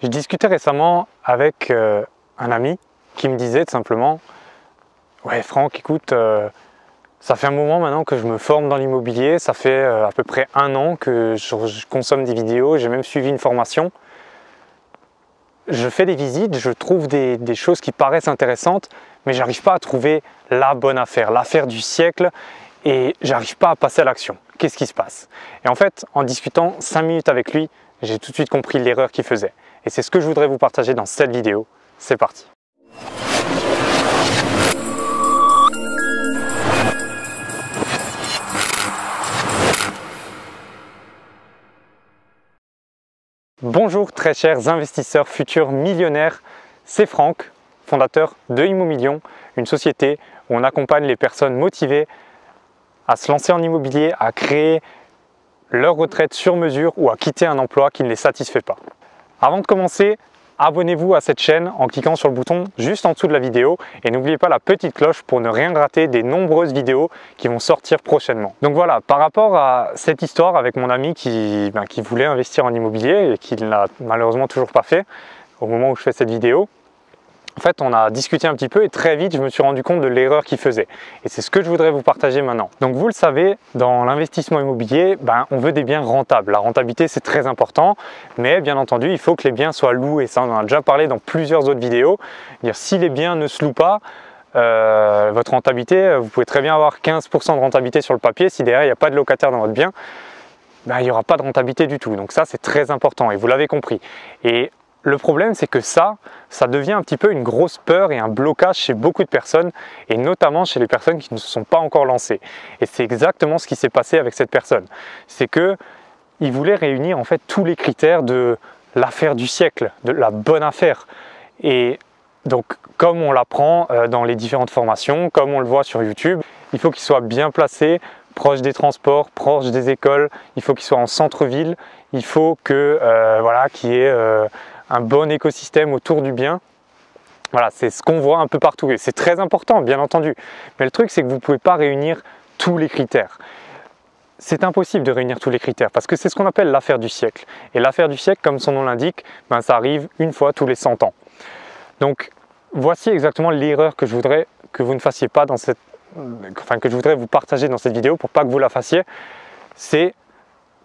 Je discutais récemment avec un ami qui me disait tout simplement « Ouais Franck, écoute, ça fait un moment maintenant que je me forme dans l'immobilier, ça fait à peu près 1 an que je consomme des vidéos, j'ai même suivi une formation. Je fais des visites, je trouve des choses qui paraissent intéressantes, mais j'arrive pas à trouver la bonne affaire, l'affaire du siècle et j'arrive pas à passer à l'action. Qu'est-ce qui se passe ?» Et en fait, en discutant 5 minutes avec lui, j'ai tout de suite compris l'erreur qu'il faisait. Et c'est ce que je voudrais vous partager dans cette vidéo. C'est parti! Bonjour très chers investisseurs futurs millionnaires, c'est Franck, fondateur de Immomillion, une société où on accompagne les personnes motivées à se lancer en immobilier, à créer leur retraite sur mesure ou à quitter un emploi qui ne les satisfait pas. Avant de commencer, abonnez-vous à cette chaîne en cliquant sur le bouton juste en dessous de la vidéo et n'oubliez pas la petite cloche pour ne rien rater des nombreuses vidéos qui vont sortir prochainement. Donc voilà, par rapport à cette histoire avec mon ami qui voulait investir en immobilier et qui ne l'a malheureusement toujours pas fait au moment où je fais cette vidéo, en fait, on a discuté un petit peu et très vite, je me suis rendu compte de l'erreur qu'il faisait. Et c'est ce que je voudrais vous partager maintenant. Donc vous le savez, dans l'investissement immobilier, on veut des biens rentables. La rentabilité, c'est très important, mais bien entendu, il faut que les biens soient loués. Ça, on en a déjà parlé dans plusieurs autres vidéos. Si les biens ne se louent pas, votre rentabilité, vous pouvez très bien avoir 15% de rentabilité sur le papier. Si derrière, il n'y a pas de locataire dans votre bien, il n'y aura pas de rentabilité du tout. Donc ça, c'est très important et vous l'avez compris. Et le problème, c'est que ça devient un petit peu une grosse peur et un blocage chez beaucoup de personnes et notamment chez les personnes qui ne se sont pas encore lancées. Et c'est exactement ce qui s'est passé avec cette personne. C'est qu'il voulait réunir en fait tous les critères de l'affaire du siècle, de la bonne affaire. Et donc, comme on l'apprend dans les différentes formations, comme on le voit sur YouTube, il faut qu'il soit bien placé, proche des transports, proche des écoles, il faut qu'il soit en centre-ville, il faut qu'il y ait un bon écosystème autour du bien. Voilà, c'est ce qu'on voit un peu partout et c'est très important bien entendu. Mais le truc c'est que vous ne pouvez pas réunir tous les critères. C'est impossible de réunir tous les critères parce que c'est ce qu'on appelle l'affaire du siècle. Et l'affaire du siècle, comme son nom l'indique, ça arrive une fois tous les 100 ans. Donc voici exactement l'erreur que je voudrais que vous ne fassiez pas dans cette... que je voudrais vous partager dans cette vidéo pour pas que vous la fassiez. C'est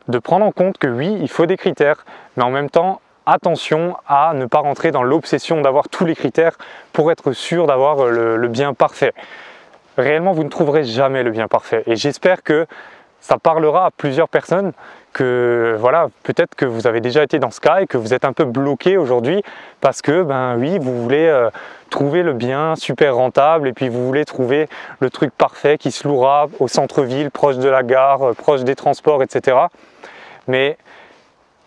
de prendre en compte que oui, il faut des critères, mais en même temps, attention à ne pas rentrer dans l'obsession d'avoir tous les critères pour être sûr d'avoir le bien parfait. Réellement, vous ne trouverez jamais le bien parfait. Et j'espère que ça parlera à plusieurs personnes que peut-être que vous avez déjà été dans ce cas et que vous êtes un peu bloqué aujourd'hui parce que oui, vous voulez trouver le bien super rentable et puis vous voulez trouver le truc parfait qui se louera au centre-ville, proche de la gare, proche des transports, etc. Mais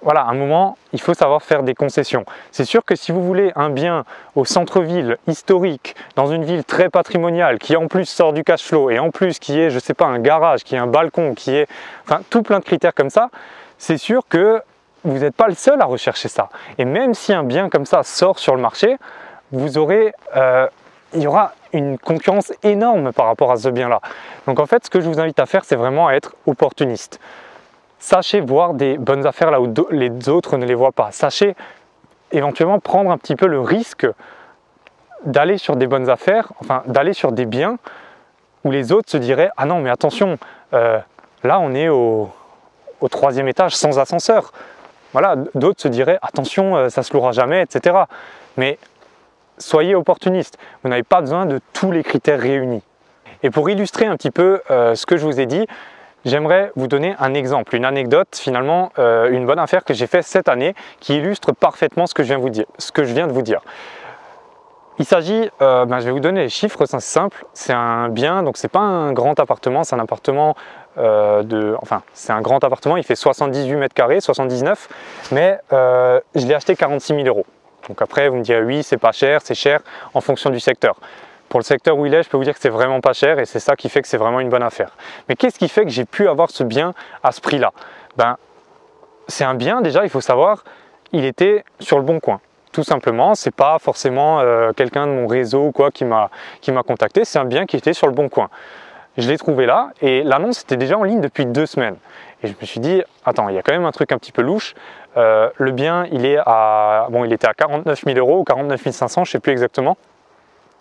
voilà, à un moment, il faut savoir faire des concessions. C'est sûr que si vous voulez un bien au centre-ville historique, dans une ville très patrimoniale, qui en plus sort du cash flow et en plus qui est, je sais pas, un garage, qui est un balcon, qui est, tout plein de critères comme ça, c'est sûr que vous n'êtes pas le seul à rechercher ça. Et même si un bien comme ça sort sur le marché, vous aurez, il y aura une concurrence énorme par rapport à ce bien-là. Donc en fait, ce que je vous invite à faire, c'est vraiment à être opportuniste. Sachez voir des bonnes affaires là où les autres ne les voient pas. Sachez éventuellement prendre un petit peu le risque d'aller sur des bonnes affaires, d'aller sur des biens où les autres se diraient « Ah non, mais attention, là on est au 3e étage sans ascenseur. » Voilà, d'autres se diraient « Attention, ça ne se louera jamais, etc. » Mais soyez opportuniste, vous n'avez pas besoin de tous les critères réunis. Et pour illustrer un petit peu ce que je vous ai dit, j'aimerais vous donner un exemple, une anecdote, finalement, une bonne affaire que j'ai faite cette année qui illustre parfaitement ce que je viens de vous dire. Il s'agit, je vais vous donner les chiffres, c'est simple, c'est un bien, donc c'est pas un grand appartement, c'est un appartement c'est un grand appartement, il fait 78 mètres carrés, 79, mais je l'ai acheté 46 000 €. Donc après, vous me direz oui, c'est pas cher, c'est cher en fonction du secteur. Pour le secteur où il est, je peux vous dire que c'est vraiment pas cher et c'est ça qui fait que c'est vraiment une bonne affaire. Mais qu'est-ce qui fait que j'ai pu avoir ce bien à ce prix-là? C'est un bien, déjà, il faut savoir, il était sur le bon coin. Tout simplement, c'est pas forcément quelqu'un de mon réseau ou quoi qui m'a contacté, c'est un bien qui était sur le bon coin. Je l'ai trouvé là et l'annonce était déjà en ligne depuis 2 semaines. Et je me suis dit, attends, il y a quand même un truc un petit peu louche. Le bien, il était à 49 000 euros ou 49 500, je ne sais plus exactement.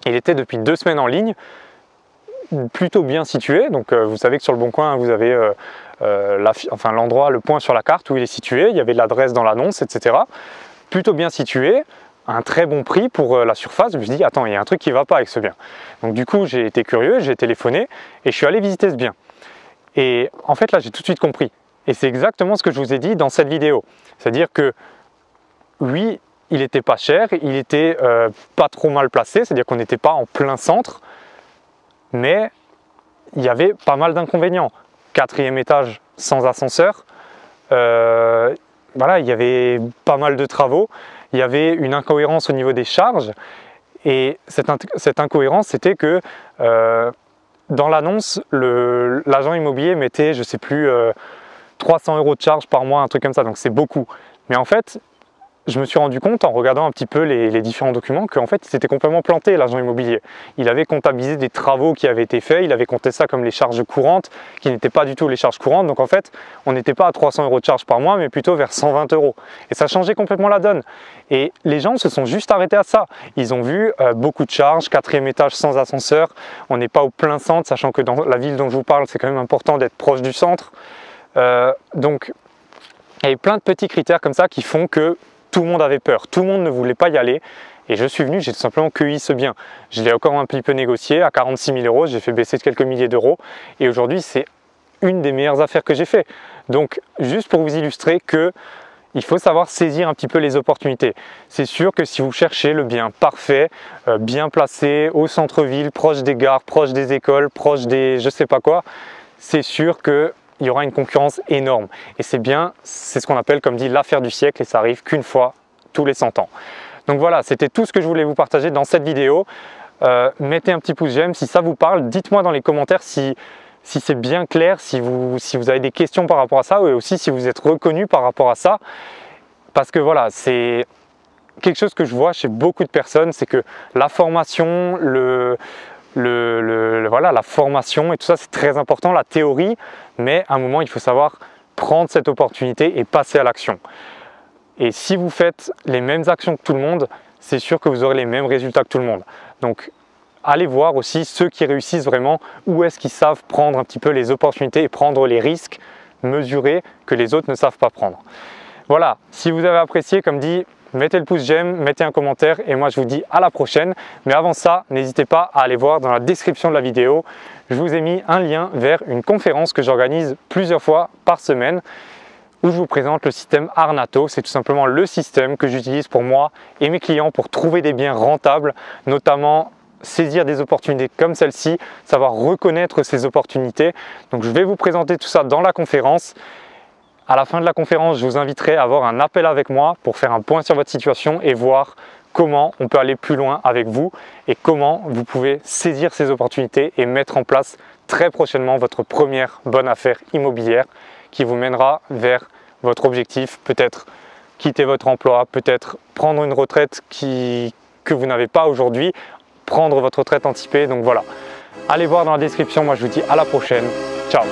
Il était depuis 2 semaines en ligne, plutôt bien situé. Donc vous savez que sur le Bon Coin, vous avez l'endroit, le point sur la carte où il est situé. Il y avait l'adresse dans l'annonce, etc. Plutôt bien situé, un très bon prix pour la surface. Je me suis dit, attends, il y a un truc qui ne va pas avec ce bien. Donc du coup, j'ai été curieux, j'ai téléphoné et je suis allé visiter ce bien. Et en fait, là, j'ai tout de suite compris. Et c'est exactement ce que je vous ai dit dans cette vidéo. C'est-à-dire que, oui, il n'était pas cher, il était pas trop mal placé, c'est-à-dire qu'on n'était pas en plein centre, mais il y avait pas mal d'inconvénients. 4e étage sans ascenseur, voilà, il y avait pas mal de travaux, il y avait une incohérence au niveau des charges, et cette incohérence, c'était que dans l'annonce, l'agent immobilier mettait, je ne sais plus, 300 euros de charge par mois, un truc comme ça, donc c'est beaucoup. Mais en fait, je me suis rendu compte en regardant un petit peu les différents documents qu'en fait, il s'était complètement planté, l'agent immobilier. Il avait comptabilisé des travaux qui avaient été faits, il avait compté ça comme les charges courantes, qui n'étaient pas du tout les charges courantes. Donc en fait, on n'était pas à 300 euros de charge par mois, mais plutôt vers 120 euros. Et ça changeait complètement la donne. Et les gens se sont juste arrêtés à ça. Ils ont vu beaucoup de charges, 4e étage sans ascenseur, on n'est pas au plein centre, sachant que dans la ville dont je vous parle, c'est quand même important d'être proche du centre. Donc, il y avait plein de petits critères comme ça qui font que tout le monde avait peur, tout le monde ne voulait pas y aller. Et je suis venu, j'ai tout simplement cueilli ce bien. Je l'ai encore un petit peu négocié à 46 000 euros, j'ai fait baisser de quelques milliers d'euros. Et aujourd'hui, c'est une des meilleures affaires que j'ai fait. Donc, juste pour vous illustrer que il faut savoir saisir un petit peu les opportunités. C'est sûr que si vous cherchez le bien parfait, bien placé, au centre-ville, proche des gares, proche des écoles, proche des je sais pas quoi, c'est sûr que il y aura une concurrence énorme. Et c'est ce qu'on appelle, comme dit, l'affaire du siècle, et ça arrive qu'une fois tous les 100 ans. Donc voilà, c'était tout ce que je voulais vous partager dans cette vidéo. Mettez un petit pouce j'aime si ça vous parle. Dites-moi dans les commentaires si c'est bien clair, si vous avez des questions par rapport à ça, et aussi si vous êtes reconnu par rapport à ça. Parce que voilà, c'est quelque chose que je vois chez beaucoup de personnes, c'est que la formation, voilà, la formation et tout ça, c'est très important, la théorie, mais à un moment, il faut savoir prendre cette opportunité et passer à l'action. Et si vous faites les mêmes actions que tout le monde, c'est sûr que vous aurez les mêmes résultats que tout le monde. Donc, allez voir aussi ceux qui réussissent vraiment, où est-ce qu'ils savent prendre un petit peu les opportunités et prendre les risques mesurés que les autres ne savent pas prendre. Voilà, si vous avez apprécié, comme dit, mettez le pouce j'aime, mettez un commentaire et moi je vous dis à la prochaine. Mais avant ça, n'hésitez pas à aller voir dans la description de la vidéo. Je vous ai mis un lien vers une conférence que j'organise plusieurs fois par semaine où je vous présente le système Arnato. C'est tout simplement le système que j'utilise pour moi et mes clients pour trouver des biens rentables, notamment saisir des opportunités comme celle-ci, savoir reconnaître ces opportunités. Donc je vais vous présenter tout ça dans la conférence. À la fin de la conférence, je vous inviterai à avoir un appel avec moi pour faire un point sur votre situation et voir comment on peut aller plus loin avec vous et comment vous pouvez saisir ces opportunités et mettre en place très prochainement votre première bonne affaire immobilière qui vous mènera vers votre objectif, peut-être quitter votre emploi, peut-être prendre une retraite que vous n'avez pas aujourd'hui, prendre votre retraite anticipée. Donc voilà, allez voir dans la description, moi je vous dis à la prochaine, ciao.